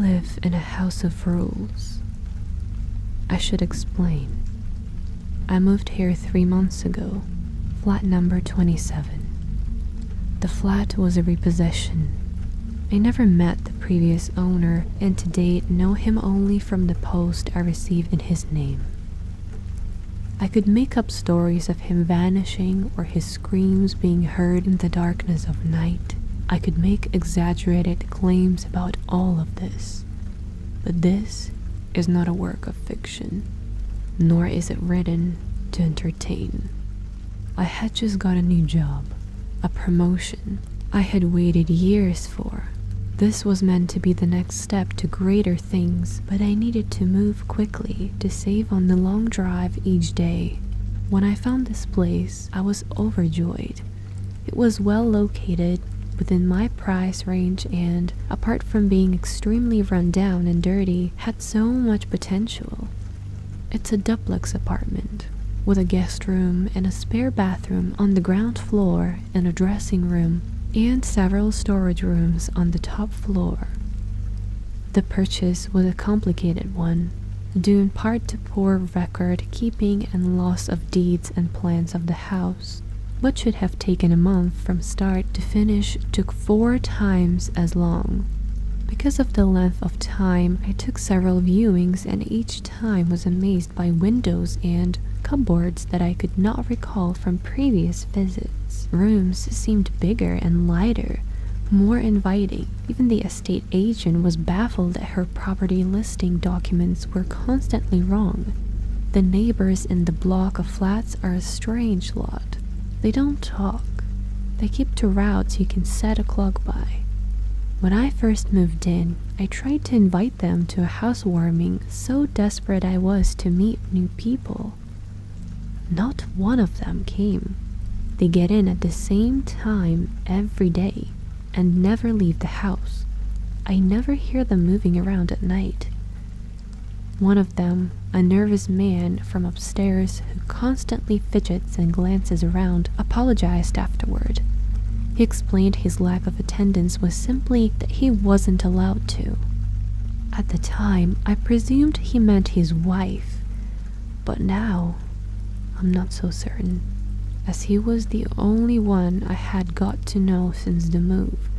live in a house of rules. I should explain. I moved here 3 months ago, flat number 27. The flat was a repossession. I never met the previous owner and to date know him only from the post I received in his name. I could make up stories of him vanishing or his screams being heard in the darkness of night. I could make exaggerated claims about all of this. But this is not a work of fiction, nor is it written to entertain. I had just got a new job, a promotion I had waited years for. This was meant to be the next step to greater things, but I needed to move quickly to save on the long drive each day. When I found this place, I was overjoyed. It was well located, within my price range, and, apart from being extremely run down and dirty, had so much potential. It's a duplex apartment, with a guest room and a spare bathroom on the ground floor and a dressing room, and several storage rooms on the top floor. The purchase was a complicated one, due in part to poor record keeping and loss of deeds and plans of the house. What should have taken a month from start to finish took 4 times as long. Because of the length of time, I took several viewings and each time was amazed by windows and cupboards that I could not recall from previous visits. Rooms seemed bigger and lighter, more inviting. Even the estate agent was baffled that her property listing documents were constantly wrong. The neighbors in the block of flats are a strange lot. They don't talk. They keep to routes you can set a clock by. When I first moved in, I tried to invite them to a housewarming, so desperate I was to meet new people. Not one of them came. They get in at the same time every day and never leave the house. I never hear them moving around at night. One of them, a nervous man from upstairs who constantly fidgets and glances around, apologized afterward. He explained his lack of attendance was simply that he wasn't allowed to. At the time, I presumed he meant his wife, but now I'm not so certain, as he was the only one I had got to know since the move.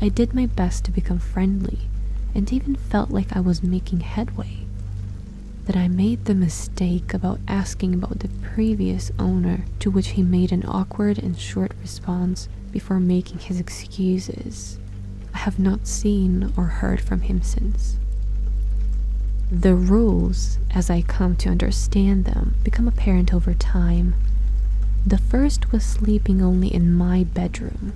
I did my best to become friendly, and even felt like I was making headway. That I made the mistake about asking about the previous owner, to which he made an awkward and short response before making his excuses. I have not seen or heard from him since. The rules, as I come to understand them, become apparent over time. The first was sleeping only in my bedroom.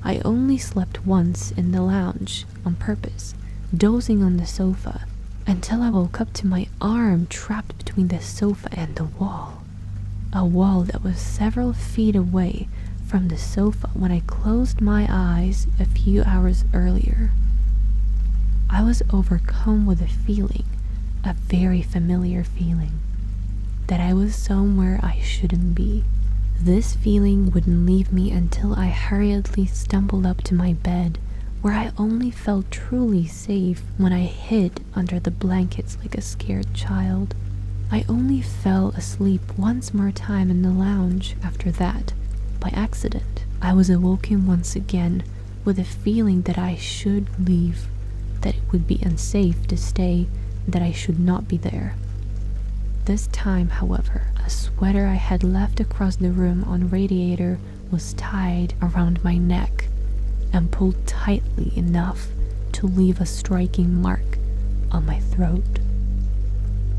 I only slept once in the lounge, on purpose, dozing on the sofa, until I woke up to my arm trapped between the sofa and the wall. A wall that was several feet away from the sofa when I closed my eyes a few hours earlier. I was overcome with a feeling, a very familiar feeling, that I was somewhere I shouldn't be. This feeling wouldn't leave me until I hurriedly stumbled up to my bed, where I only felt truly safe when I hid under the blankets like a scared child. I only fell asleep once more time in the lounge after that, by accident. I was awoken once again with a feeling that I should leave, that it would be unsafe to stay, that I should not be there. This time, however, a sweater I had left across the room on radiator was tied around my neck and pulled tightly enough to leave a striking mark on my throat.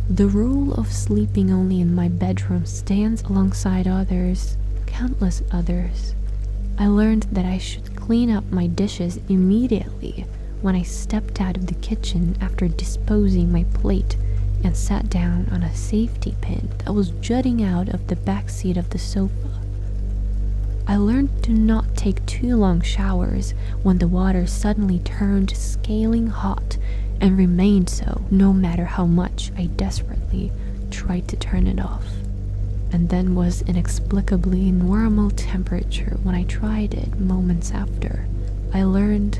The rule of sleeping only in my bedroom stands alongside others, countless others. I learned that I should clean up my dishes immediately when I stepped out of the kitchen after disposing my plate and sat down on a safety pin that was jutting out of the back seat of the sofa. I learned to not take too long showers when the water suddenly turned scaling hot and remained so no matter how much I desperately tried to turn it off, and then was inexplicably normal temperature when I tried it moments after. I learned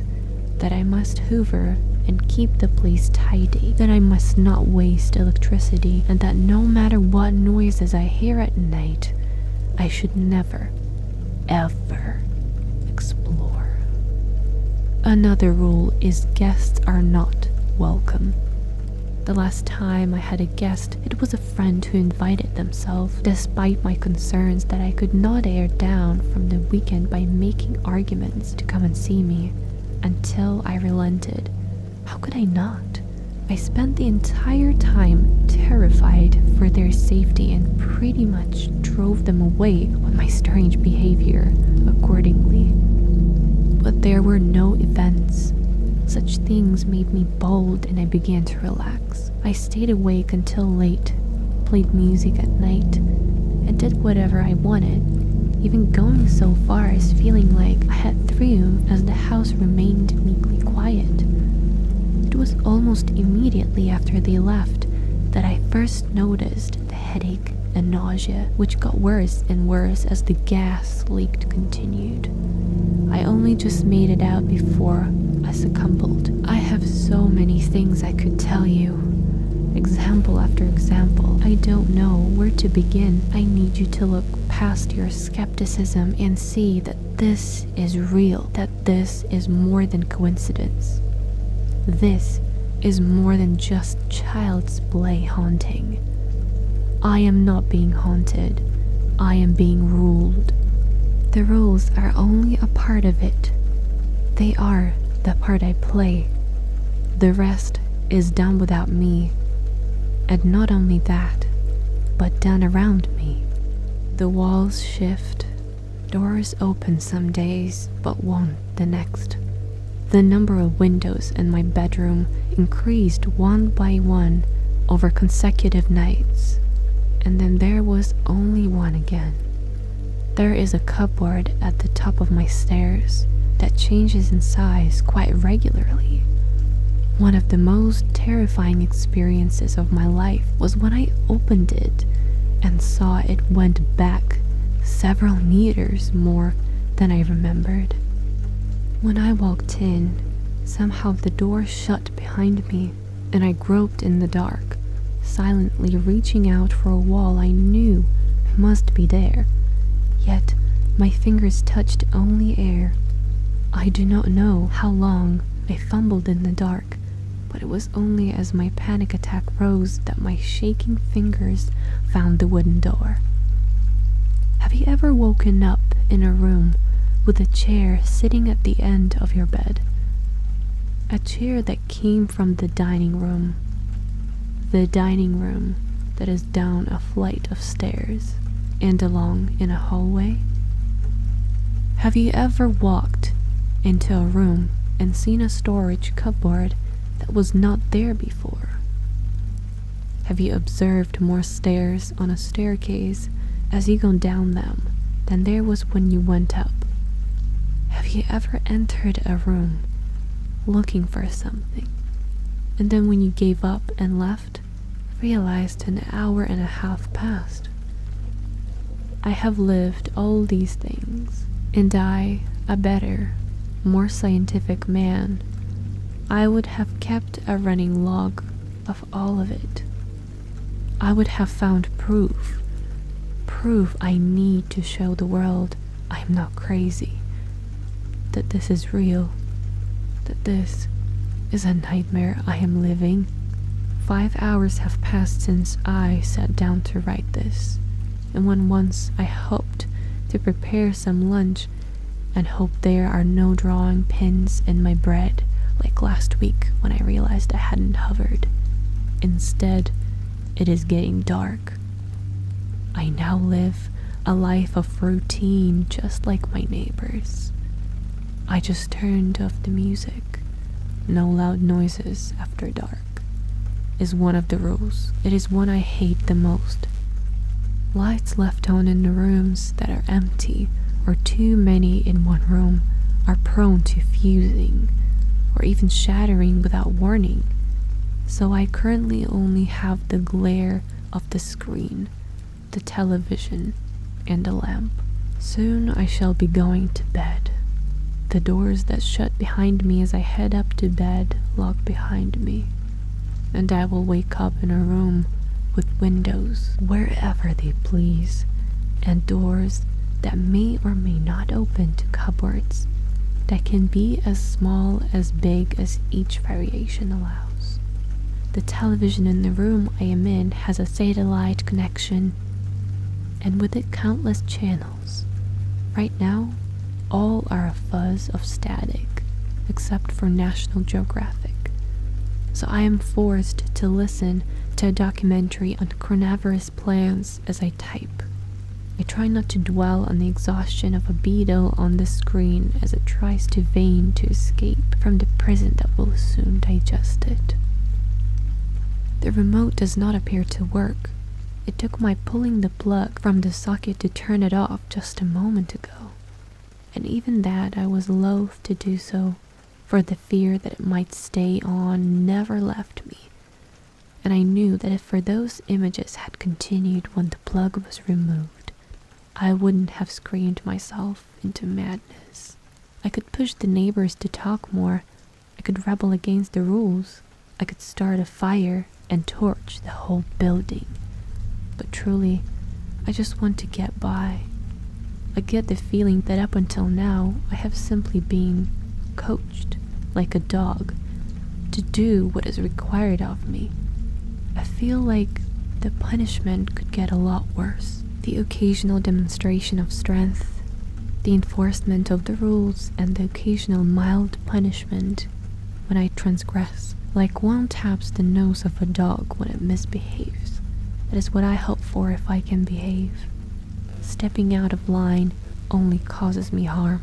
that I must hoover and keep the place tidy, that I must not waste electricity, and that no matter what noises I hear at night, I should never, ever explore. Another rule is guests are not welcome. The last time I had a guest, it was a friend who invited themselves, despite my concerns that I could not air down from the weekend by making arguments to come and see me, until I relented. How could I not? I spent the entire time terrified for their safety and pretty much drove them away with my strange behavior accordingly. But there were no events. Such things made me bold and I began to relax. I stayed awake until late, played music at night, and did whatever I wanted, even going so far as feeling like I had through as the house remained meekly quiet. It was almost immediately after they left that I first noticed the headache and nausea, which got worse and worse as the gas leak continued. I only just made it out before I succumbed. I have so many things I could tell you. Example after example. I don't know where to begin. I need you to look past your skepticism and see that this is real, that this is more than coincidence. This is more than just child's play haunting. I am not being haunted. I am being ruled. The rules are only a part of it. They are the part I play. The rest is done without me. And not only that, but done around me. The walls shift, doors open some days, but won't the next. The number of windows in my bedroom increased one by one over consecutive nights, and then there was only one again. There is a cupboard at the top of my stairs that changes in size quite regularly. One of the most terrifying experiences of my life was when I opened it and saw it went back several meters more than I remembered. When I walked in, somehow the door shut behind me and I groped in the dark, silently reaching out for a wall I knew must be there. Yet my fingers touched only air. I do not know how long I fumbled in the dark, but it was only as my panic attack rose that my shaking fingers found the wooden door. Have you ever woken up in a room with a chair sitting at the end of your bed? A chair that came from the dining room. The dining room that is down a flight of stairs and along in a hallway? Have you ever walked into a room and seen a storage cupboard that was not there before? Have you observed more stairs on a staircase as you go down them than there was when you went up? Have you ever entered a room looking for something, and then when you gave up and left, realized an hour and a half passed? I have lived all these things, and I, a better, more scientific man, I would have kept a running log of all of it. I would have found proof I need to show the world I'm not crazy, that this is real, that this is a nightmare I am living. 5 hours have passed since I sat down to write this, and when once I hoped to prepare some lunch and hope there are no drawing pins in my bread like last week when I realized I hadn't hovered. Instead, it is getting dark. I now live a life of routine just like my neighbors. I just turned off the music. No loud noises after dark is one of the rules. It is one I hate the most. Lights left on in the rooms that are empty or too many in one room are prone to fusing or even shattering without warning. So I currently only have the glare of the screen, the television, and a lamp. Soon I shall be going to bed. The doors that shut behind me as I head up to bed lock behind me, and I will wake up in a room with windows wherever they please, and doors that may or may not open to cupboards that can be as small as big as each variation allows. The television in the room I am in has a satellite connection, and with it countless channels. Right now, all are a fuzz of static, except for National Geographic. So I am forced to listen to a documentary on carnivorous plants as I type. I try not to dwell on the exhaustion of a beetle on the screen as it tries to vain to escape from the prison that will soon digest it. The remote does not appear to work. It took my pulling the plug from the socket to turn it off just a moment ago. And even that I was loath to do so, for the fear that it might stay on never left me. And I knew that if those images had continued when the plug was removed, I wouldn't have screamed myself into madness. I could push the neighbors to talk more. I could rebel against the rules. I could start a fire and torch the whole building. But truly, I just want to get by. I get the feeling that up until now, I have simply been coached, like a dog, to do what is required of me. I feel like the punishment could get a lot worse. The occasional demonstration of strength, the enforcement of the rules, and the occasional mild punishment when I transgress. Like one taps the nose of a dog when it misbehaves. That is what I hope for if I can behave. Stepping out of line only causes me harm.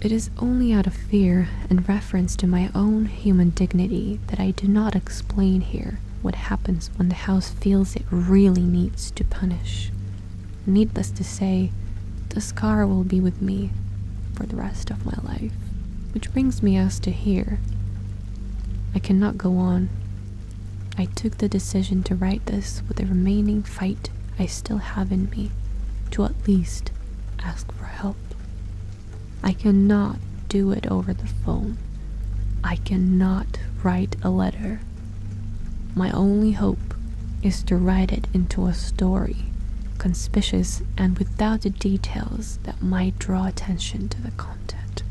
It is only out of fear and reference to my own human dignity that I do not explain here what happens when the house feels it really needs to punish. Needless to say, the scar will be with me for the rest of my life. Which brings me as to here. I cannot go on. I took the decision to write this with the remaining fight I still have in me, to at least ask for help. I cannot do it over the phone. I cannot write a letter. My only hope is to write it into a story, conspicuous and without the details that might draw attention to the content.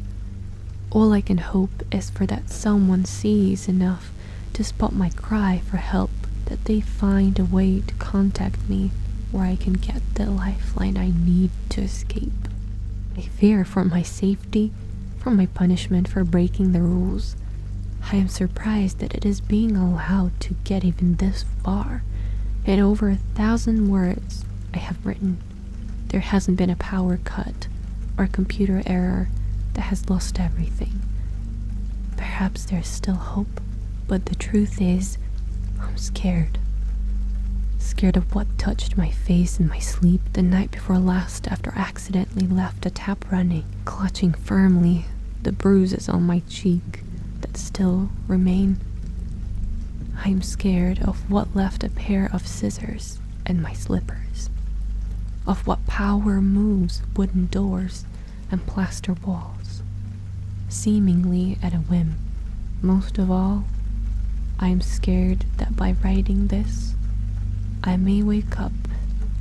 All I can hope is for that someone sees enough to spot my cry for help, that they find a way to contact me where I can get the lifeline I need to escape. I fear for my safety, for my punishment for breaking the rules. I am surprised that it is being allowed to get even this far. In over 1,000 words I have written, there hasn't been a power cut or computer error that has lost everything. Perhaps there's still hope, but the truth is, I'm scared. Scared of what touched my face in my sleep the night before last after I accidentally left a tap running, clutching firmly the bruises on my cheek that still remain. I am scared of what left a pair of scissors in my slippers, of what power moves wooden doors and plaster walls, seemingly at a whim. Most of all, I am scared that by writing this, I may wake up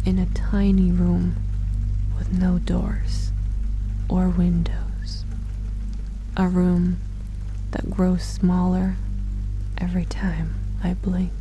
in a tiny room with no doors or windows. A room that grows smaller every time I blink.